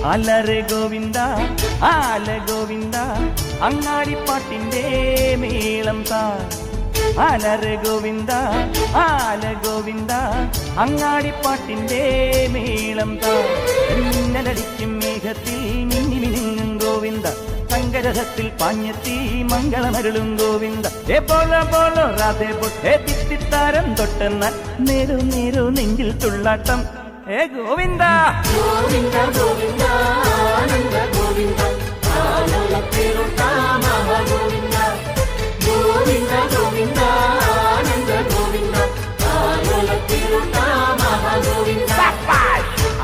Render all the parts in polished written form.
അലറെ ഗോവിന്ദ ആല ഗോവിന്ദ അങ്ങാടിപ്പാട്ടിന്റെ മേളം താ അലറെ ഗോവിന്ദ ആല ഗോവിന്ദ അങ്ങാടിപ്പാട്ടിന്റെ മേളം താ മിന്നലടിക്കും മേഘത്തിൽ മിന്നി മിനുങ്ങും ഗോവിന്ദ സങ്കരഥത്തിൽ പാഞ്ഞെത്തി മംഗളമരുളും ഗോവിന്ദ ഏ പോലോ പോലോ രാധേ പൊട്ടേ തിത്തിത്താരം തൊട്ടെന്നാൽ നേരു നേരു നെഞ്ചിൽ തുള്ളാട്ടം ഏ ഗോവിന്ദ ഗോവിന്ദ ഗോവിന്ദ ആനന്ദ ഗോവിന്ദ ഗോവിന്ദ ഗോവിന്ദ ഗോവിന്ദ ആനന്ദ ഗോവിന്ദ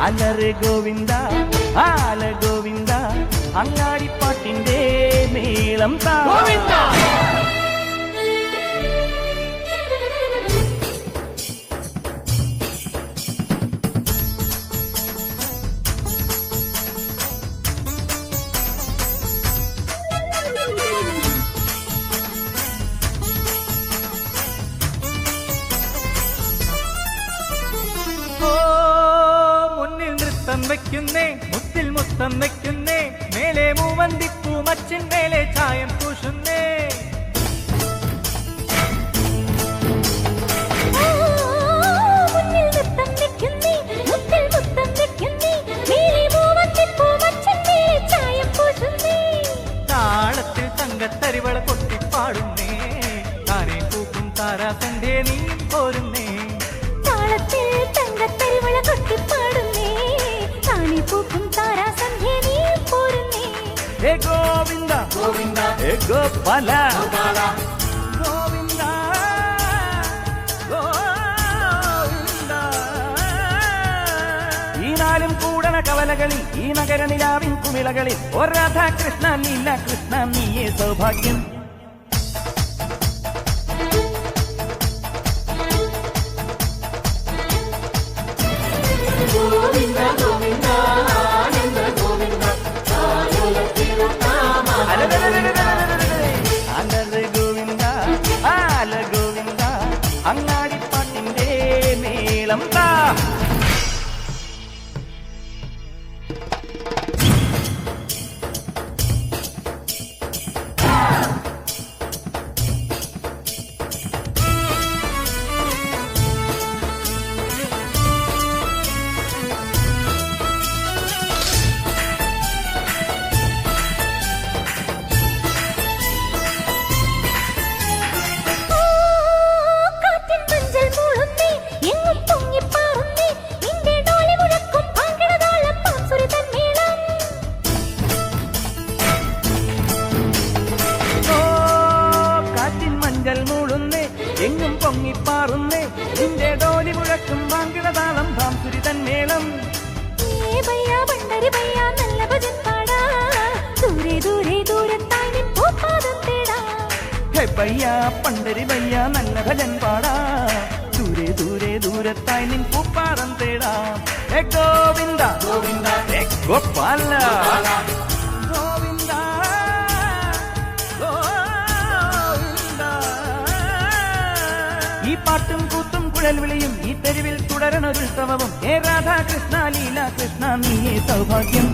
അലറെ ഗോവിന്ദ ആല ഗോവിന്ദ അങ്ങാടിപ്പാട്ടിന്റെ മേളം താ ഗോവിന്ദ. വെക്കുന്നേ മുത്തിൽ മുത്തം വെക്കുന്നേ മേലെ മൂവന്തിപ്പൂ മച്ചിൻ മേലെ ചായം പൂശുന്നേ താളത്തിൽ തങ്കത്തരിവള കൊട്ടിപ്പാടുന്നേ താനേ പൂക്കും താരാസന്റെ നീ പോരുന്നേ താളത്തിൽ തങ്കത്തരിവള കൊട്ടിപ്പാടുന്നേ താനേ പൂക്കും താരാസന്ധ്യ നീ പോരുന്നേ ഹേ ഗോവിന്ദ ഗോവിന്ദ ഹേ ഗോപാല ഗോപാല ഗോവിന്ദ ഗോവിന്ദ. ഈ നാലും കൂടണ കവലകളിൽ ഈ നഗര നിലാവിൻ കുമിളകളിൽ ഓ രാധാകൃഷ്ണ ലീല കൃഷ്ണ നീയേ സൗഭാഗ്യം ഗോവിന്ദ ഗോവിന്ദ ആനന്ദ ഗോവിന്ദ അലറെ ഗോവിന്ദ ആല ഗോവിന്ദ അങ്ങാടിപ്പാട്ടിന്റെ മേളം താ എങ്ങും പൊങ്ങിപ്പാറുന്നേ നിന്റെ ഡോലി മുഴക്കും വാങ്കിടതാളം ഭാംസുരി തന്മേളം പണ്ടരി വയ്യ നല്ല ഭജൻ പാടാ ദൂരെ ദൂരെ ദൂരത്തായി നിൻ പൂപ്പാടം തേടാം ഹേ ഗോവിന്ദ ഗോവിന്ദ ഹേ ഗോപാല ഈ പാട്ടും കൂത്തും കുഴൽ വിളിയും ഈ തെരുവിൽ തുടരണൊരുത്സവവും ഹേ രാധാകൃഷ്ണ ലീല കൃഷ്ണ നീയേ സൗഭാഗ്യം